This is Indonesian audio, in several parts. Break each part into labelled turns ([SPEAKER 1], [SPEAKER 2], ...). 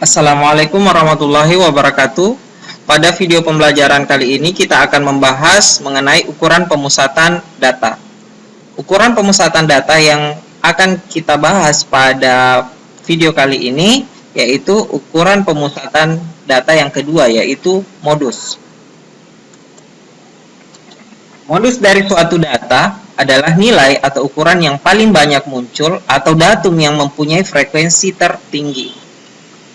[SPEAKER 1] Assalamualaikum warahmatullahi wabarakatuh. Pada video pembelajaran kali ini kita akan membahas mengenai ukuran pemusatan data. Ukuran pemusatan data yang akan kita bahas pada video kali ini yaitu ukuran pemusatan data yang kedua, yaitu modus. Modus dari suatu data adalah nilai atau ukuran yang paling banyak muncul atau datum yang mempunyai frekuensi tertinggi.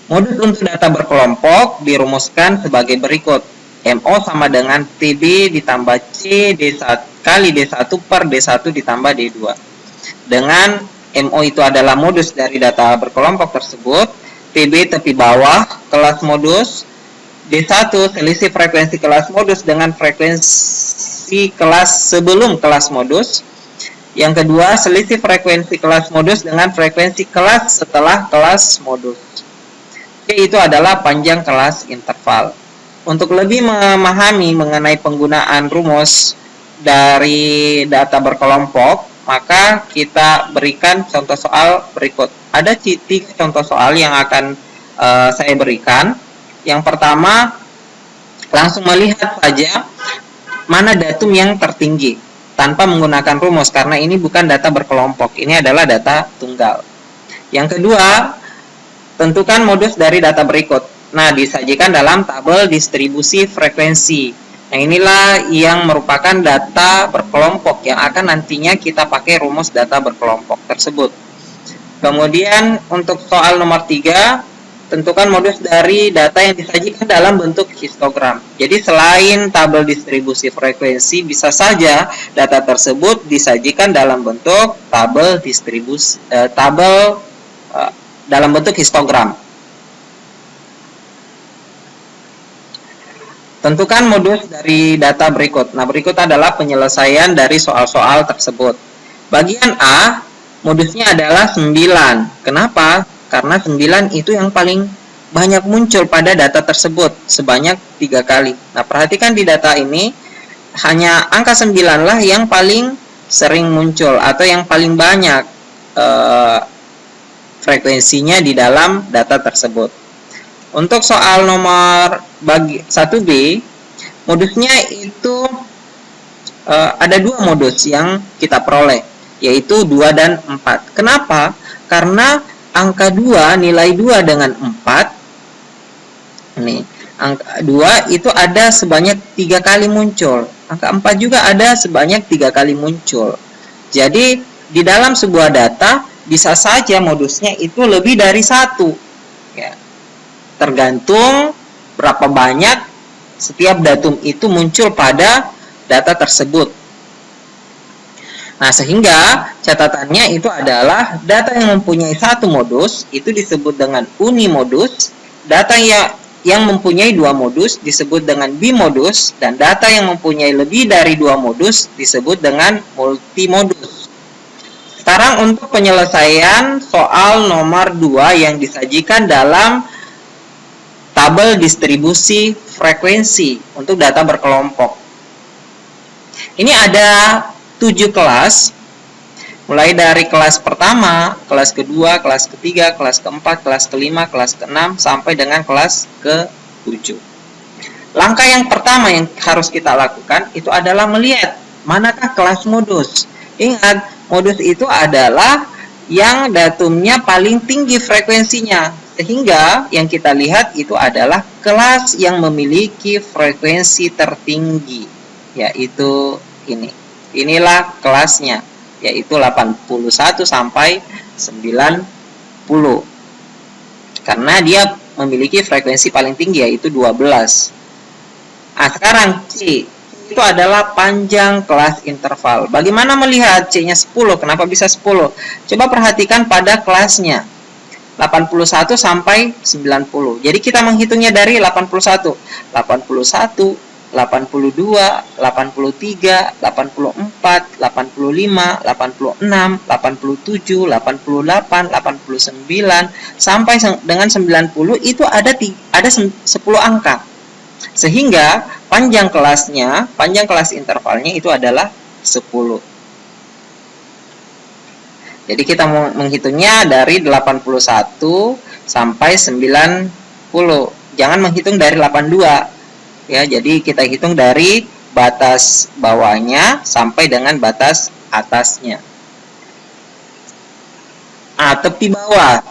[SPEAKER 1] Modus untuk data berkelompok dirumuskan sebagai berikut. MO sama dengan TB ditambah C D1 kali D1 per D1 ditambah D2. Dengan MO itu adalah modus dari data berkelompok tersebut, TB tepi bawah kelas modus, D1 selisih frekuensi kelas modus dengan frekuensi kelas sebelum kelas modus. Yang kedua, selisih frekuensi kelas modus dengan frekuensi kelas setelah kelas modus. Itu adalah panjang kelas interval. Untuk lebih memahami mengenai penggunaan rumus dari data berkelompok, maka kita berikan contoh soal berikut. Ada titik contoh soal yang akan saya berikan. Yang pertama, langsung melihat saja mana datum yang tertinggi tanpa menggunakan rumus, karena ini bukan data berkelompok, ini adalah data tunggal. Yang kedua, tentukan modus dari data berikut. Nah, disajikan dalam tabel distribusi frekuensi. Nah, inilah yang merupakan data berkelompok yang akan nantinya kita pakai rumus data berkelompok tersebut. Kemudian untuk soal nomor 3, tentukan modus dari data yang disajikan dalam bentuk histogram. Jadi selain tabel distribusi frekuensi, bisa saja data tersebut disajikan dalam bentuk tabel distribusi dalam bentuk histogram. Tentukan modus dari data berikut. Nah, berikut adalah penyelesaian dari soal-soal tersebut. Bagian A, modusnya adalah 9. Kenapa? Karena 9 itu yang paling banyak muncul pada data tersebut, sebanyak 3 kali. Nah, perhatikan di data ini, hanya angka 9 lah yang paling sering muncul atau yang paling banyak frekuensinya di dalam data tersebut. Untuk soal nomor 1B, modusnya itu ada 2 modus yang kita peroleh, yaitu 2 dan 4. Kenapa? Karena angka 2, nilai 2 dengan 4, nih, angka 2 itu ada sebanyak 3 kali muncul. Angka 4 juga ada sebanyak 3 kali muncul. Jadi, di dalam sebuah data, bisa saja modusnya itu lebih dari 1. Ya. Tergantung berapa banyak setiap datum itu muncul pada data tersebut. Nah, sehingga catatannya itu adalah data yang mempunyai 1 modus itu disebut dengan unimodus, data yang mempunyai 2 modus disebut dengan bimodus, dan data yang mempunyai lebih dari 2 modus disebut dengan multimodus. Sekarang untuk penyelesaian soal nomor 2 yang disajikan dalam tabel distribusi frekuensi untuk data berkelompok. Ini ada 7 kelas, mulai dari kelas pertama, kelas kedua, kelas ketiga, kelas keempat, kelas kelima, kelas keenam, sampai dengan kelas ke-7. Langkah yang pertama yang harus kita lakukan itu adalah melihat manakah kelas modus. Ingat, modus itu adalah yang datumnya paling tinggi frekuensinya, sehingga yang kita lihat itu adalah kelas yang memiliki frekuensi tertinggi, yaitu ini. Inilah kelasnya, yaitu 81 sampai 90. Karena dia memiliki frekuensi paling tinggi, yaitu 12. Nah, sekarang C itu adalah panjang kelas interval. Bagaimana melihat C-nya 10? Kenapa bisa 10? Coba perhatikan pada kelasnya. 81 sampai 90. Jadi kita menghitungnya dari 81. 81, 82, 83, 84, 85, 86, 87, 88, 89 sampai dengan 90 itu ada 10 angka. Sehingga panjang kelas intervalnya itu adalah 10. Jadi kita mau menghitungnya dari 81 sampai 90. Jangan menghitung dari 82. Ya, jadi kita hitung dari batas bawahnya sampai dengan batas atasnya. Tepi bawah.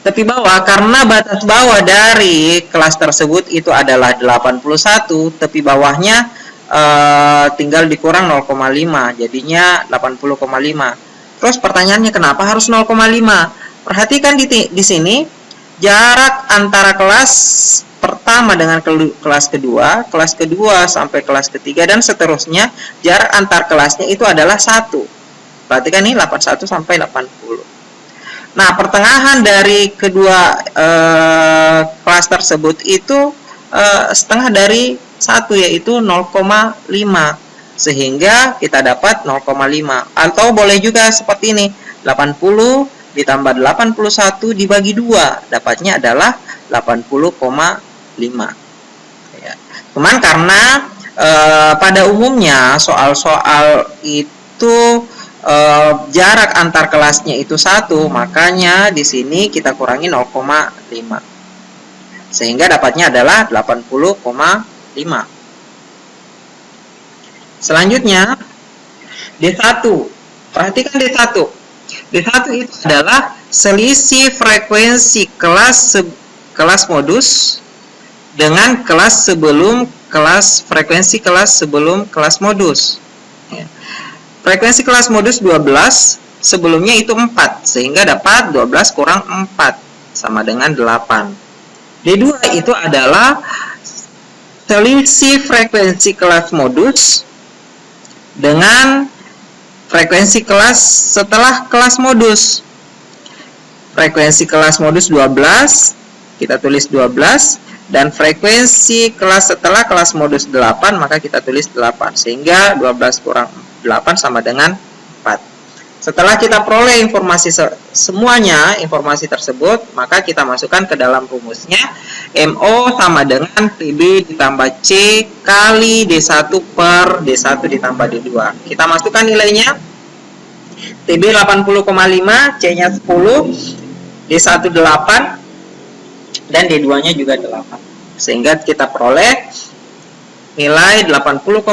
[SPEAKER 1] Tepi bawah, karena batas bawah dari kelas tersebut itu adalah 81, tepi bawahnya tinggal dikurang 0,5, jadinya 80,5. Terus pertanyaannya, kenapa harus 0,5? Perhatikan di sini jarak antara kelas pertama dengan kelas kedua sampai kelas ketiga dan seterusnya, jarak antar kelasnya itu adalah 1. Perhatikan nih, 81 sampai 80. Nah, pertengahan dari kedua kelas tersebut itu setengah dari 1, yaitu 0,5. Sehingga kita dapat 0,5. Atau boleh juga seperti ini, 80 ditambah 81 dibagi 2, dapatnya adalah 80,5. Ya. Cuman karena pada umumnya soal-soal itu jarak antar kelasnya itu 1, makanya di sini kita kurangi 0,5. Sehingga dapatnya adalah 80,5. Selanjutnya D1. Perhatikan D1. D1 itu adalah selisih frekuensi kelas modus dengan kelas sebelum frekuensi kelas sebelum kelas modus. Ya. Frekuensi kelas modus 12, sebelumnya itu 4, sehingga dapat 12 kurang 4 sama dengan 8. D2 itu adalah selisih frekuensi kelas modus dengan frekuensi kelas setelah kelas modus. Frekuensi kelas modus 12, kita tulis 12, dan frekuensi kelas setelah kelas modus 8, maka kita tulis 8, sehingga 12 kurang 8 sama dengan 4. Setelah kita peroleh informasi semuanya, informasi tersebut, maka kita masukkan ke dalam rumusnya. MO sama dengan PB ditambah C kali D1 per D1 ditambah D2. Kita masukkan nilainya. TB 80,5, C-nya 10, D1 8, dan D2-nya juga 8. Sehingga kita peroleh nilai 80,5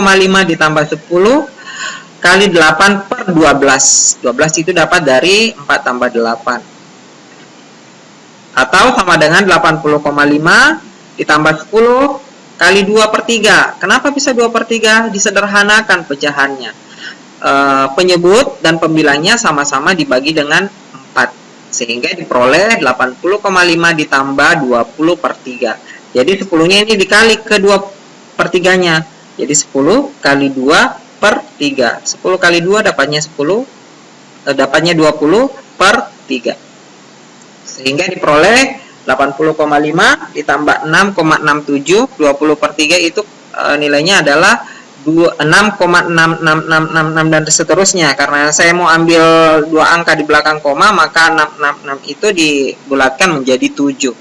[SPEAKER 1] ditambah 10 kali 8 per 12. 12 itu dapat dari 4 tambah 8. Atau sama dengan 80,5 ditambah 10 kali 2 per 3. Kenapa bisa 2 per 3? Disederhanakan pecahannya. Penyebut dan pembilangnya sama-sama dibagi dengan 4. Sehingga diperoleh 80,5 ditambah 20 per 3. Jadi 10-nya ini dikali ke 2 per 3-nya. Jadi 10 kali 2 per 3. 10 kali 2 dapatnya 20 per 3. Sehingga diperoleh 80,5 ditambah 6,67, 20 per 3 itu nilainya adalah 6,66666 dan seterusnya. Karena saya mau ambil 2 angka di belakang koma, maka 666 itu dibulatkan menjadi 7.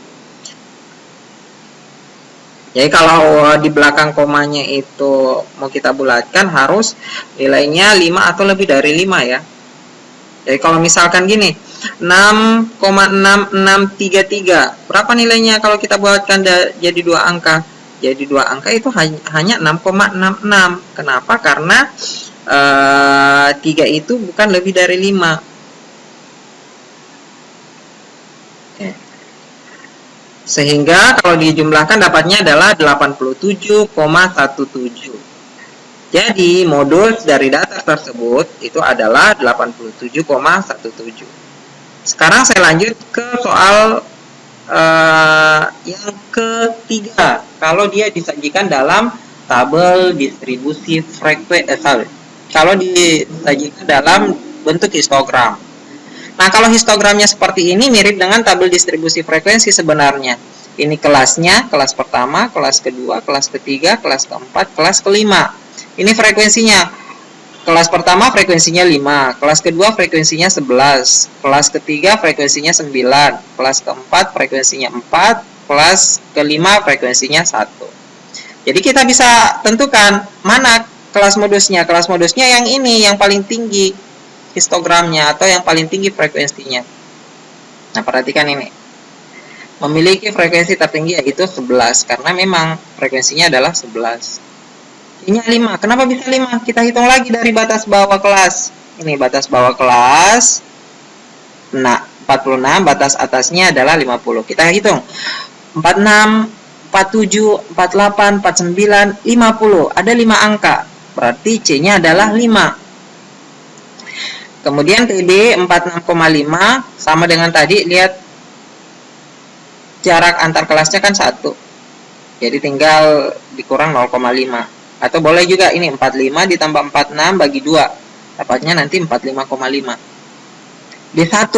[SPEAKER 1] Jadi kalau di belakang komanya itu mau kita bulatkan, harus nilainya 5 atau lebih dari 5 ya. Jadi kalau misalkan gini, 6,6633, berapa nilainya kalau kita buatkan jadi 2 angka? Jadi 2 angka itu hanya 6,66. Kenapa? Karena 3 itu bukan lebih dari 5. Sehingga kalau dijumlahkan dapatnya adalah 87,17. Jadi modus dari data tersebut itu adalah 87,17. Sekarang saya lanjut ke soal yang ketiga. Kalau dia disajikan dalam tabel distribusi frekuensi, kalau disajikan dalam bentuk histogram. Nah, kalau histogramnya seperti ini mirip dengan tabel distribusi frekuensi sebenarnya. Ini kelasnya, kelas pertama, kelas kedua, kelas ketiga, kelas keempat, kelas kelima. Ini frekuensinya. Kelas pertama frekuensinya 5, kelas kedua frekuensinya 11, kelas ketiga frekuensinya 9, kelas keempat frekuensinya 4, kelas kelima frekuensinya 1. Jadi kita bisa tentukan mana kelas modusnya. Kelas modusnya yang ini, yang paling tinggi. histogramnya atau yang paling tinggi frekuensinya. Nah, perhatikan ini. Memiliki frekuensi tertinggi yaitu 11 karena memang frekuensinya adalah 11. Ini 5. Kenapa bisa 5? Kita hitung lagi dari batas bawah kelas. Ini batas bawah kelas. Nah, 46, batas atasnya adalah 50. Kita hitung. 46, 47, 48, 49, 50. Ada 5 angka. Berarti C-nya adalah 5. Kemudian TB 46,5 sama dengan tadi, lihat jarak antar kelasnya kan 1. Jadi tinggal dikurang 0,5. Atau boleh juga ini 45 ditambah 46 bagi 2. Dapatnya nanti 45,5. D1.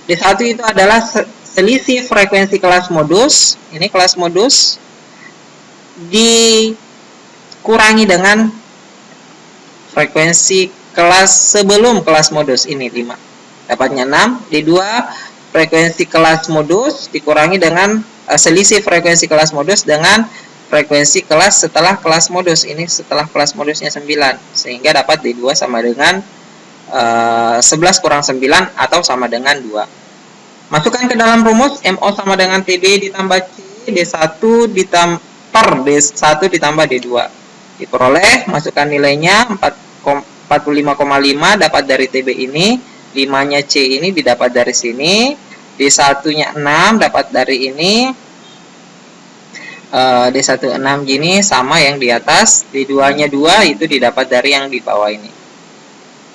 [SPEAKER 1] D1 itu adalah selisih frekuensi kelas modus. Ini kelas modus dikurangi dengan frekuensi kelas sebelum kelas modus. Ini 5. Dapatnya 6. D2 frekuensi kelas modus dikurangi dengan selisih frekuensi kelas modus dengan frekuensi kelas setelah kelas modus. Ini setelah kelas modusnya 9. Sehingga dapat D2 sama dengan 11 kurang 9 atau sama dengan 2. Masukkan ke dalam rumus MO sama dengan TB ditambah C, D1 per D1 ditambah D2. Diperoleh, masukkan nilainya 45,5 dapat dari TB ini, 5-nya C ini didapat dari sini, D1-nya 6 dapat dari ini, D1 6 gini sama yang di atas, D2-nya 2 itu didapat dari yang di bawah ini.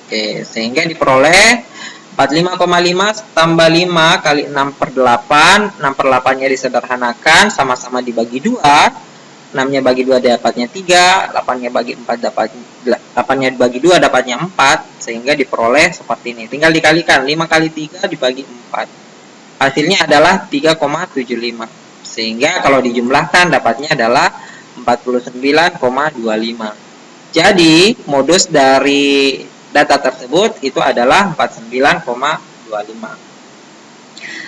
[SPEAKER 1] Oke, sehingga diperoleh 45,5 tambah 5 kali 6 per 8. 6 per 8-nya disederhanakan, sama-sama dibagi 2. 6-nya bagi 2 dapatnya 3. 8-nya bagi 4 8-nya dibagi 2 dapatnya 4. Sehingga diperoleh seperti ini. Tinggal dikalikan. 5 kali 3 dibagi 4. Hasilnya adalah 3,75. Sehingga kalau dijumlahkan dapatnya adalah 49,25. Jadi, modus dari data tersebut itu adalah 49,25.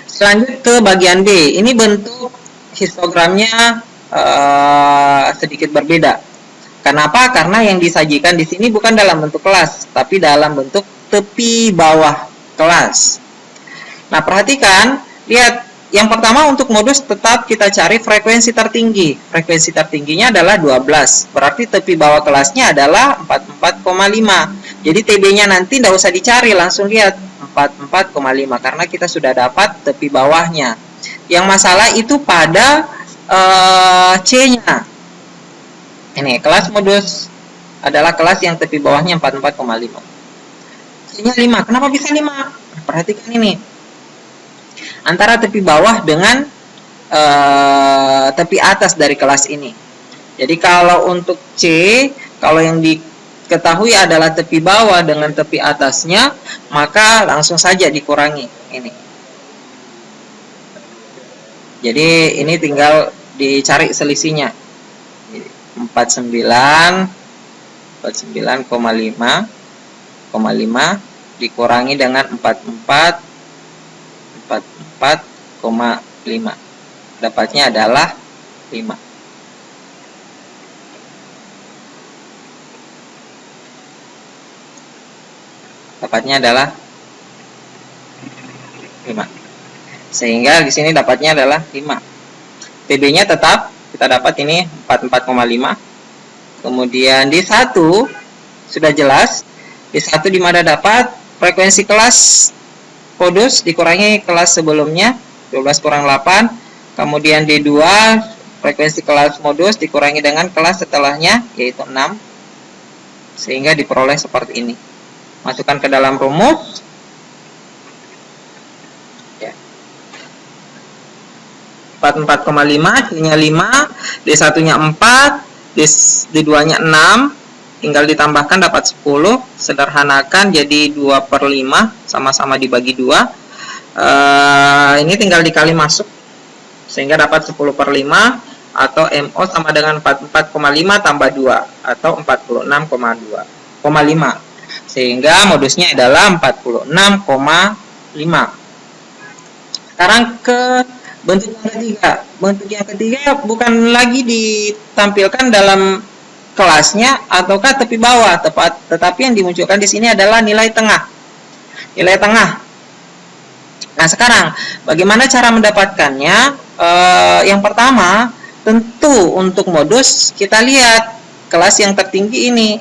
[SPEAKER 1] Selanjut ke bagian B. Ini bentuk histogramnya sedikit berbeda. Kenapa? Karena yang disajikan di sini bukan dalam bentuk kelas, tapi dalam bentuk tepi bawah kelas. Nah, perhatikan, lihat. Yang pertama untuk modus tetap kita cari frekuensi tertinggi. Frekuensi tertingginya adalah 12. Berarti tepi bawah kelasnya adalah 44,5. Jadi TB-nya nanti tidak usah dicari, langsung lihat 44,5 karena kita sudah dapat tepi bawahnya. Yang masalah itu pada C-nya. Ini kelas modus adalah kelas yang tepi bawahnya 44,5. C-nya 5. Kenapa bisa 5? Perhatikan ini. Antara tepi bawah dengan tepi atas dari kelas ini. Jadi kalau untuk C, kalau yang diketahui adalah tepi bawah dengan tepi atasnya, maka langsung saja dikurangi ini. Jadi ini tinggal dicari selisihnya. 49,5 dikurangi dengan 44,5. Dapatnya adalah 5. Dapatnya adalah 5. Sehingga di sini dapatnya adalah 5. TB-nya tetap kita dapat ini 44,5. Kemudian di 1 sudah jelas. Di 1 di mana dapat frekuensi kelas modus dikurangi kelas sebelumnya 12 kurang 8. Kemudian D2 frekuensi kelas modus dikurangi dengan kelas setelahnya yaitu 6. Sehingga diperoleh seperti ini. Masukkan ke dalam rumus. Ya. 44,5, C-nya 5, D1-nya 4, D2-nya 6. Tinggal ditambahkan dapat 10, sederhanakan jadi 2/5, sama-sama dibagi 2. Ini tinggal dikali masuk, sehingga dapat 10/5, atau MO sama dengan 44,5 tambah 2, atau 46,5. Sehingga modusnya adalah 46,5. Sekarang ke bentuk yang ketiga. Bentuk yang ketiga bukan lagi ditampilkan dalam kelasnya ataukah tepi bawah, tetapi yang dimunculkan di sini adalah nilai tengah. nilai tengah. Nah, sekarang bagaimana cara mendapatkannya? Yang pertama, tentu untuk modus kita lihat kelas yang tertinggi ini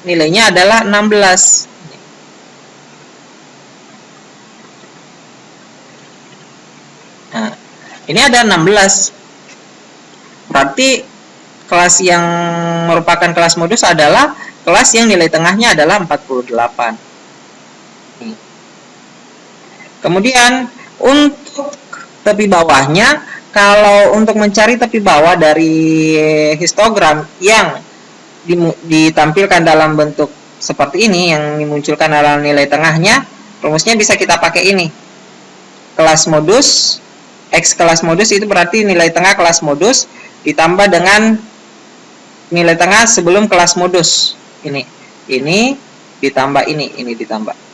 [SPEAKER 1] nilainya adalah 16. Nah, ini ada 16. Berarti kelas yang merupakan kelas modus adalah kelas yang nilai tengahnya adalah 48. Kemudian untuk tepi bawahnya, kalau untuk mencari tepi bawah dari histogram yang ditampilkan dalam bentuk seperti ini, yang dimunculkan dalam nilai tengahnya, rumusnya bisa kita pakai ini. Kelas modus, X kelas modus itu berarti nilai tengah kelas modus ditambah dengan nilai tengah sebelum kelas modus. Ini ditambah ini ditambah.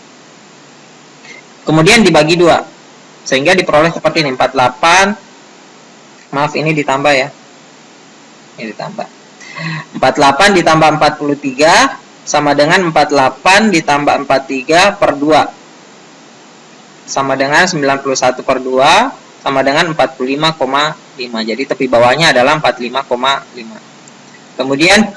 [SPEAKER 1] Kemudian dibagi 2. Sehingga diperoleh seperti ini, 48. Maaf, ini ditambah ya. Ini ditambah. 48 ditambah 43 sama dengan 48 ditambah 43 per 2. Sama dengan 91 per 2 sama dengan 45,5. Jadi tepi bawahnya adalah 45,5. Kemudian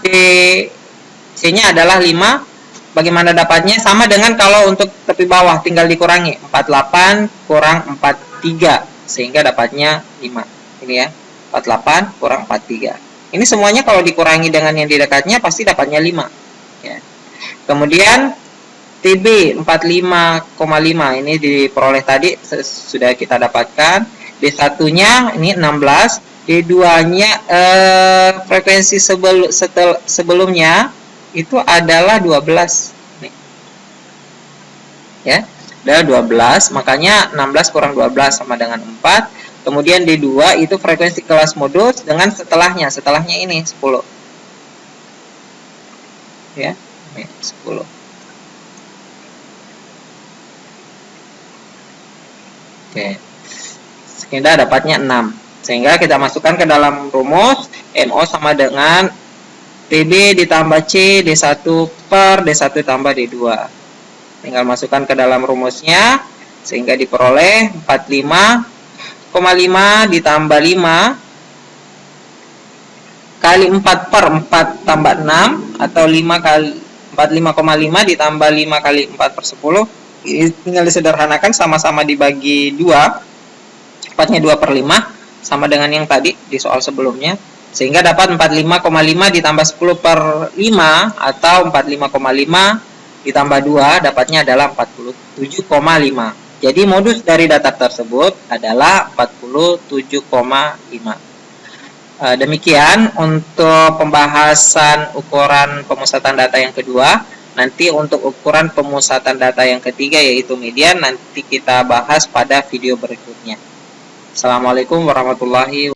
[SPEAKER 1] C-nya adalah 5. Bagaimana dapatnya? Sama dengan kalau untuk tepi bawah tinggal dikurangi. 48 kurang 43 sehingga dapatnya 5. Ini ya, 48 kurang 43. Ini semuanya kalau dikurangi dengan yang di dekatnya pasti dapatnya 5 ya. Kemudian TB 45,5 ini diperoleh tadi sudah kita dapatkan. D1-nya ini 16, D2-nya frekuensi sebelumnya itu adalah 12 nih. Ya, adalah 12, makanya 16 kurang 12 sama dengan 4. Kemudian D2 itu frekuensi kelas modus dengan setelahnya ini 10. Ya, ini 10. Oke. Sehingga dapatnya 6. Sehingga kita masukkan ke dalam rumus MO sama dengan TB ditambah C D1 per D1 tambah D2. Tinggal masukkan ke dalam rumusnya sehingga diperoleh 45,5 ditambah 5 kali 4 per 4 tambah 6 atau 5 kali 45,5 ditambah 5 kali 4 per 10. Ini tinggal disederhanakan, sama-sama dibagi 2. Tepatnya 2 per 5 sama dengan yang tadi di soal sebelumnya. Sehingga dapat 45,5 ditambah 10 per 5 atau 45,5 ditambah 2 dapatnya adalah 47,5. Jadi modus dari data tersebut adalah 47,5. Demikian untuk pembahasan ukuran pemusatan data yang kedua. Nanti untuk ukuran pemusatan data yang ketiga yaitu median nanti kita bahas pada video berikutnya. Assalamualaikum warahmatullahi wabarakatuh.